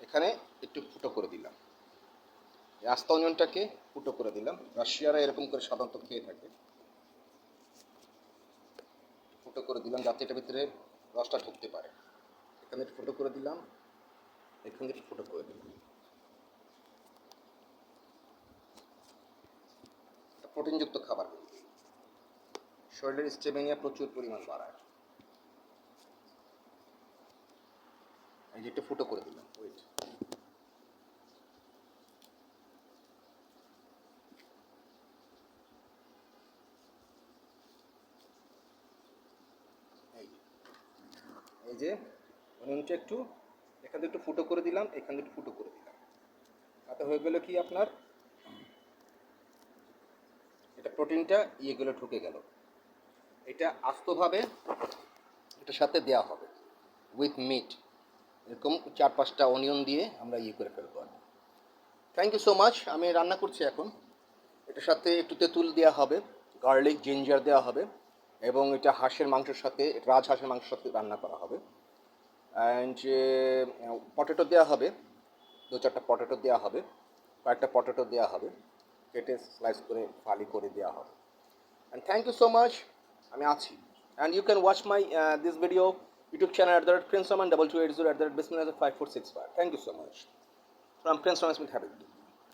এখানে একটু ফুটো করে দিলাম, এই আস্তা অনিয়নটাকে ফুটো করে দিলাম। রাশিয়ারা এরকম করে সাধারণত খেয়ে থাকে। ফুটো করে দিলাম যাতে এটার ভিতরে রসটা ঢুকতে পারে। এখানে একটু ফুটো করে দিলাম, এখানে একটু ফুটো করে দিলাম। প্রোটিনযুক্ত খাবার শরীরের স্টেমিনা প্রচুর পরিমাণ বাড়ায়। এই যে একটু ফুটো করে দিলাম, ওয়েট। এই যে অনিয়নটা একটু এখান থেকে একটু ফুটো করে দিলাম, এখান থেকে একটু ফুটো করে দিলাম। তাতে হয়ে গেল কি আপনার এটা প্রোটিনটা ইয়েগুলো ঢুকে গেল। এটা আস্তভাবে এটার সাথে দেওয়া হবে উইথ মিট। এরকম 4-5টা অনিয়ন দিয়ে আমরা ইয়ে করে ফেলবো। Thank you so much. আমি রান্না করছি এখন। এটার সাথে একটু তেঁতুল দেওয়া হবে, গার্লিক জিঞ্জার দেওয়া হবে, এবং এটা হাঁসের মাংসের সাথে, রাজহাঁসের মাংসের সাথে রান্না করা হবে। অ্যান্ড পটেটো দেওয়া হবে, 2-4টা পটেটো দেওয়া হবে, কয়েকটা পটেটো দেওয়া হবে, কেটে স্লাইস করে ফালি করে দেওয়া হবে। And thank you so much. আমি আছি। And you can watch my this video YouTube channel @prince Raman 2280 @bismillah 5465. Thank you so much from Prince Raman Smith habit.